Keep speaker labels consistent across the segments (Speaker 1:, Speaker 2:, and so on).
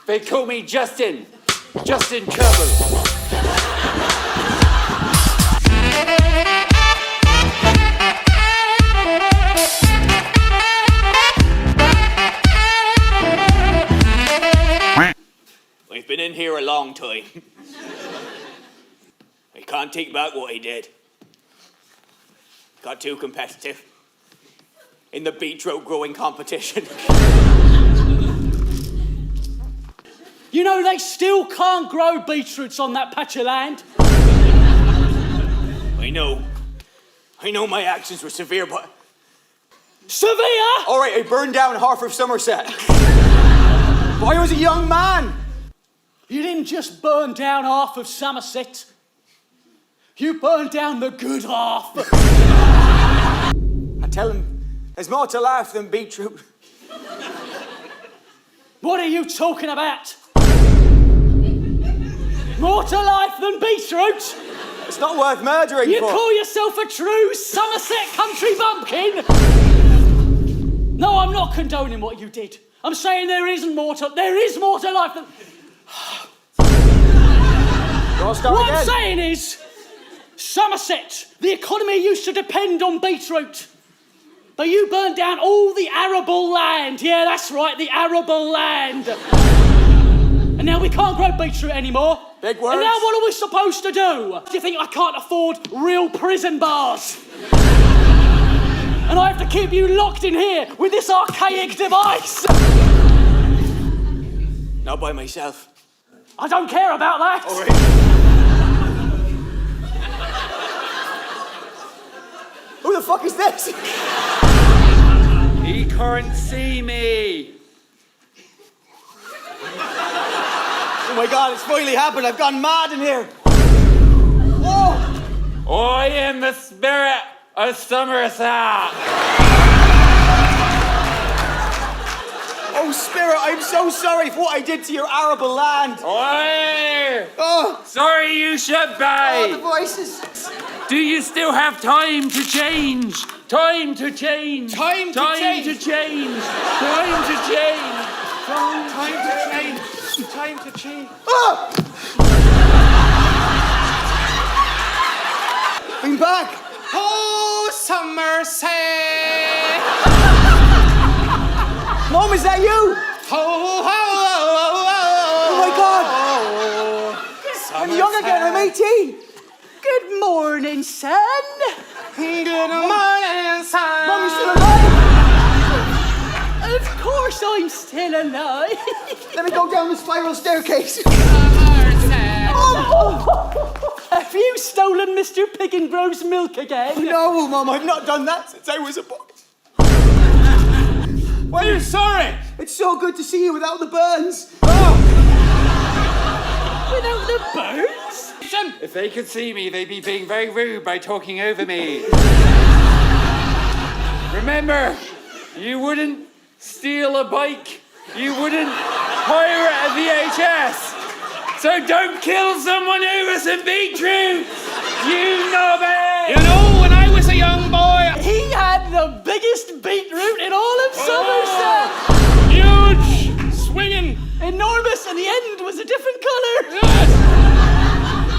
Speaker 1: They call me Justin. Justin Trouble.
Speaker 2: We've been in here a long time. I can't take back what I did. Got too competitive in the beetroot growing competition.
Speaker 3: You know, they still can't grow beetroots on that patch of land.
Speaker 2: I know my actions were severe, but...
Speaker 3: Severe?
Speaker 2: All right, I burned down half of Somerset. But I was a young man.
Speaker 3: You didn't just burn down half of Somerset. You burned down the good half.
Speaker 2: I tell him, there's more to life than beetroot.
Speaker 3: What are you talking about? More to life than beetroot?
Speaker 2: It's not worth murdering
Speaker 3: You
Speaker 2: for.
Speaker 3: call yourself a true Somerset country bumpkin? No, I'm not condoning what you did. I'm saying there is more to life than... What I'm saying is, Somerset, the economy used to depend on beetroot. But you burned down all the arable land. Yeah, that's right, the arable land. And now we can't grow beetroot anymore.
Speaker 2: Big words.
Speaker 3: And now what are we supposed to do? Do you think I can't afford real prison bars? And I have to keep you locked in here with this archaic device?
Speaker 2: Not by myself.
Speaker 3: I don't care about that.
Speaker 2: All right. Who the fuck is this?
Speaker 1: He can't see me.
Speaker 2: Oh my God, it's finally happened. I've gone mad in here. Whoa.
Speaker 1: I am the spirit of Somerset.
Speaker 2: Oh, Spirit, I'm so sorry for what I did to your arable land.
Speaker 1: Oi!
Speaker 2: Oh,
Speaker 1: Sorry you should
Speaker 2: oh, the
Speaker 1: be.
Speaker 2: voices.
Speaker 1: Do you still have time to change? Time to change.
Speaker 2: Time to
Speaker 1: Time
Speaker 2: change.
Speaker 1: to change. Time to change.
Speaker 2: Time to change. Time to change. I'm back.
Speaker 4: Oh, Somerset!
Speaker 2: Mom, is that you?
Speaker 4: Oh,
Speaker 2: Oh my God. I'm young again. I'm 18.
Speaker 3: Good morning, son.
Speaker 4: Good morning, son.
Speaker 2: Mom, you still alive?
Speaker 3: Of course I'm still alive.
Speaker 2: Let me go down the spiral staircase.
Speaker 3: Have you stolen Mr. Pigginbro's milk again?
Speaker 2: No, Mom, I've not done that since I was a boy.
Speaker 4: Why are you sorry?
Speaker 2: It's so good to see you without the burns.
Speaker 3: Without the birds?
Speaker 1: If they could see me, they'd be being very rude by talking over me. Remember, you wouldn't steal a bike. You wouldn't hire a VHS. So don't kill someone over some beetroots, you knobby!
Speaker 4: You know, when I was a young boy,
Speaker 3: He had the biggest beetroot in all of Somerset.
Speaker 4: huge, swinging.
Speaker 3: Enormous, and the end was a different colour.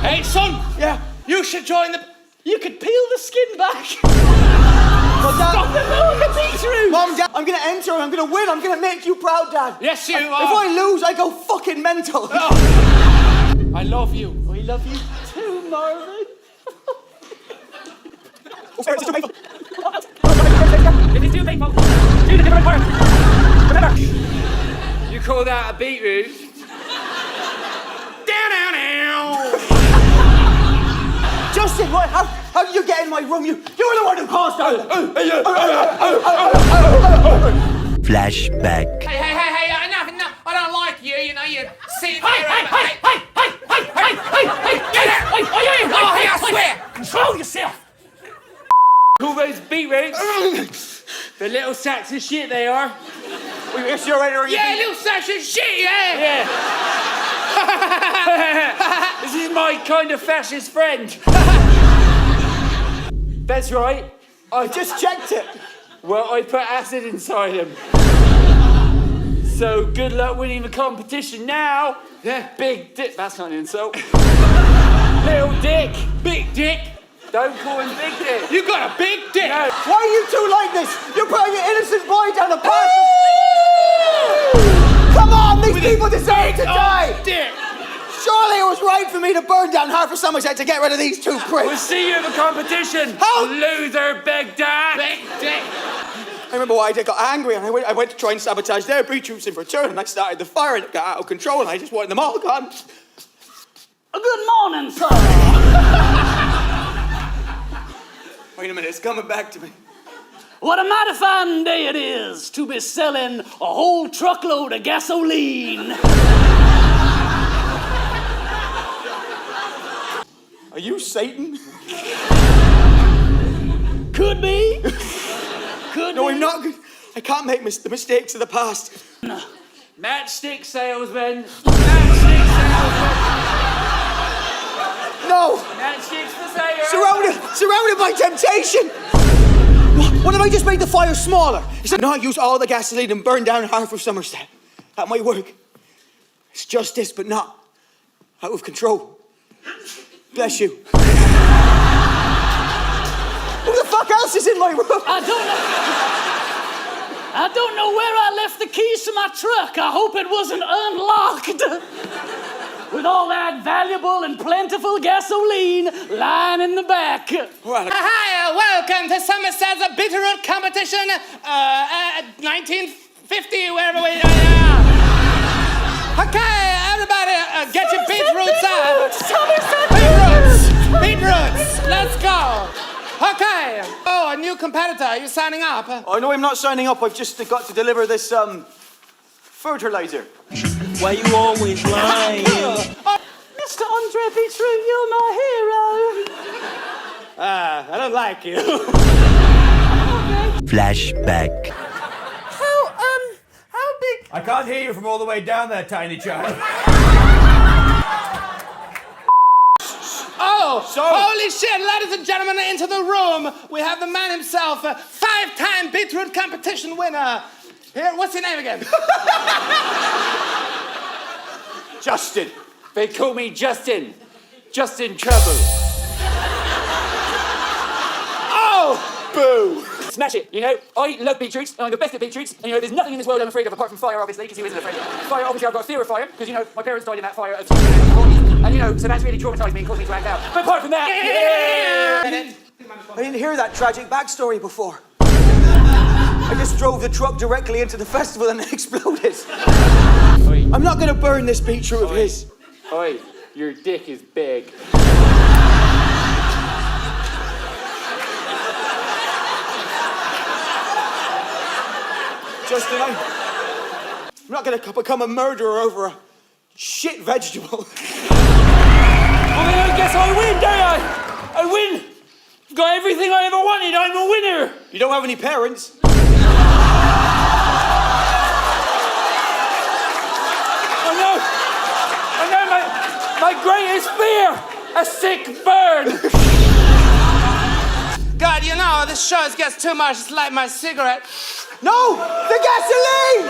Speaker 4: Hey, son.
Speaker 2: Yeah.
Speaker 4: You should join the...
Speaker 3: You could peel the skin back.
Speaker 2: But Dad,
Speaker 3: Stop the milk of beetroot.
Speaker 2: Mom, Dad, I'm gonna enter. I'm gonna win. I'm gonna make you proud, Dad.
Speaker 4: Yes, you
Speaker 2: If
Speaker 4: are.
Speaker 2: I lose, I go fucking mental.
Speaker 4: I love you.
Speaker 3: We love you too, Marvin.
Speaker 2: Sarah, it's too painful.
Speaker 3: It is too painful. Do the different part. Remember.
Speaker 1: You call that a beetroot?
Speaker 2: Justin, what? How did you get in my room? You were the one who caused that.
Speaker 5: Flashback.
Speaker 4: Hey, enough. I don't like you, you know, you sit there and...
Speaker 3: Hey, I swear. Control yourself.
Speaker 1: Call those beetroots? The little sacks of shit they are.
Speaker 2: Yes, you're right.
Speaker 4: Yeah, little sash of shit, yeah.
Speaker 1: Yeah. This is my kind of fascist friend. That's right.
Speaker 2: I just checked it.
Speaker 1: Well, I put acid inside him. So good luck winning the competition now.
Speaker 4: Yeah.
Speaker 1: Big dick. That's not an insult. Little dick.
Speaker 4: Big dick.
Speaker 1: Don't call him big dick.
Speaker 4: You got a big dick.
Speaker 1: No.
Speaker 2: Why are you two like this? You're putting an innocent boy down the path. Come on, these people deserve to die.
Speaker 4: Dick.
Speaker 2: Surely it was right for me to burn down half of Somerset to get rid of these two
Speaker 1: We'll
Speaker 2: pricks.
Speaker 1: see you at the competition.
Speaker 2: How?
Speaker 1: Loser, big dad.
Speaker 4: Big dick.
Speaker 2: I remember why I got angry and I went to try and sabotage their Beetroots in return and I started the fire and it got out of control and I just wanted them all gone.
Speaker 3: Good morning, sir.
Speaker 2: Wait a minute, it's coming back to me.
Speaker 3: What a mighty fine day it is to be selling a whole truckload of gasoline.
Speaker 2: Are you Satan?
Speaker 3: Could be. Could
Speaker 2: No,
Speaker 3: be.
Speaker 2: I'm not good. I can't make the mistakes of the past.
Speaker 1: Matchstick salesman. Matchstick salesman.
Speaker 2: No!
Speaker 1: Matchsticks for sale.
Speaker 2: Surrounded by temptation! What if I just made the fire smaller? Instead of not use all the gasoline and burn down half of Somerset? That might work. It's justice, but not out of control. Bless you. Who the fuck else is in my room?
Speaker 3: I don't know where I left the keys to my truck. I hope it wasn't unlocked. With all that valuable and plentiful gasoline lying in the back.
Speaker 2: Well,
Speaker 4: Hi, welcome to Somerset's Beetroot competition, 1950, wherever we are. Okay, everybody, get your beetroots out. Beetroots, let's go. Okay. Oh, a new competitor. Are you signing up?
Speaker 2: oh no, I'm not signing up. I've just got to deliver this, fertilizer.
Speaker 5: Why you always lying?
Speaker 3: Mr. Andre Beetroot, you're my hero.
Speaker 2: I don't like you.
Speaker 5: Flashback.
Speaker 3: How big?
Speaker 2: I can't hear you from all the way down there, tiny child.
Speaker 4: Oh, holy shit, ladies and gentlemen, into the room. We have the man himself, 5-time beetroot competition winner. Here, what's your name again?
Speaker 2: Justin.
Speaker 1: They call me Justin. Justin Trouble.
Speaker 2: Oh, boo.
Speaker 1: Smash it. You know, I love beetroots, and I'm the best at beetroots, and you know, there's nothing in this world I'm afraid of apart from fire, obviously, because who isn't afraid of fire? Obviously, I've got a fear of fire, because, you know, my parents died in that fire of and, you know, so that's really traumatised me and caused me to act out. But apart from that,
Speaker 2: I didn't hear that tragic backstory before. I just drove the truck directly into the festival and it exploded.
Speaker 1: Oi.
Speaker 2: I'm not gonna burn this beetroot of his.
Speaker 1: Oi, your dick is big.
Speaker 2: Justin, I'm not gonna become a murderer over a shit vegetable.
Speaker 1: Well, then I guess I win, don't I? I win. I've got everything I ever wanted. I'm a winner.
Speaker 2: You don't have any parents?
Speaker 1: I know my greatest fear, a sick burn.
Speaker 4: God, you know, this show gets too much. Just light my cigarette.
Speaker 2: No! The gasoline!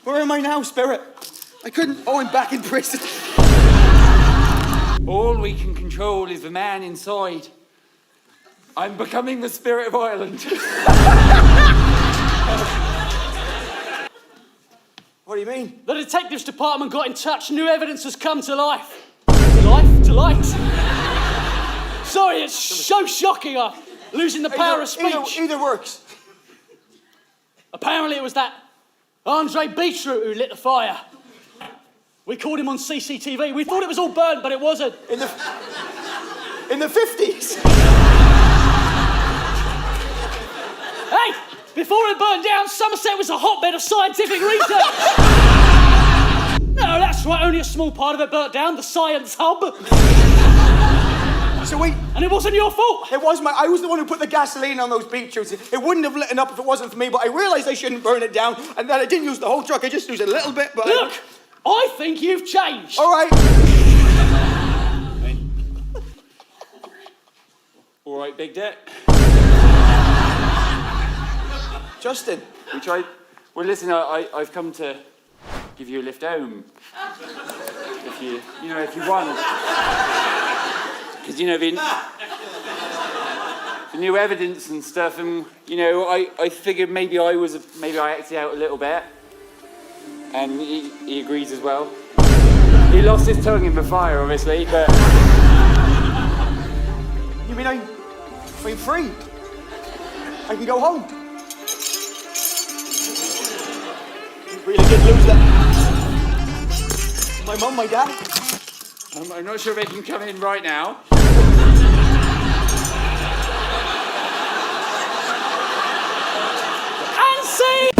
Speaker 2: Where am I now, Spirit? I couldn't. Oh, I'm back in prison.
Speaker 1: All we can control is the man inside. I'm becoming the spirit of Ireland.
Speaker 2: What do you mean?
Speaker 3: The detectives department got in touch. New evidence has come to life. To light. Sorry, it's so shocking. I'm losing the power of speech.
Speaker 2: Either works.
Speaker 3: Apparently it was that Andre Beetroot who lit the fire. We caught him on CCTV. We thought it was all burnt, but it wasn't.
Speaker 2: In the 50s.
Speaker 3: Hey, before it burned down, Somerset was a hotbed of scientific research. No, that's right, only a small part of it burnt down, the science hub.
Speaker 2: So wait,
Speaker 3: And it wasn't your fault.
Speaker 2: I was the one who put the gasoline on those beetroots. It wouldn't have lit up if it wasn't for me, but I realized I shouldn't burn it down, and that I didn't use the whole truck, I just used a little bit, but
Speaker 3: Look, I think you've changed.
Speaker 2: All right.
Speaker 1: All right, Big Dick.
Speaker 2: Justin.
Speaker 1: We tried. Well, listen, I've come to give you a lift home. If you want. Because, the new evidence and stuff, and, I figured maybe I acted out a little bit. And he agrees as well. He lost his tongue in the fire, obviously, but...
Speaker 2: You mean I'm free? I can go home? You really did lose that. My mum, my dad.
Speaker 1: I'm not sure they can come in right now.
Speaker 3: And see.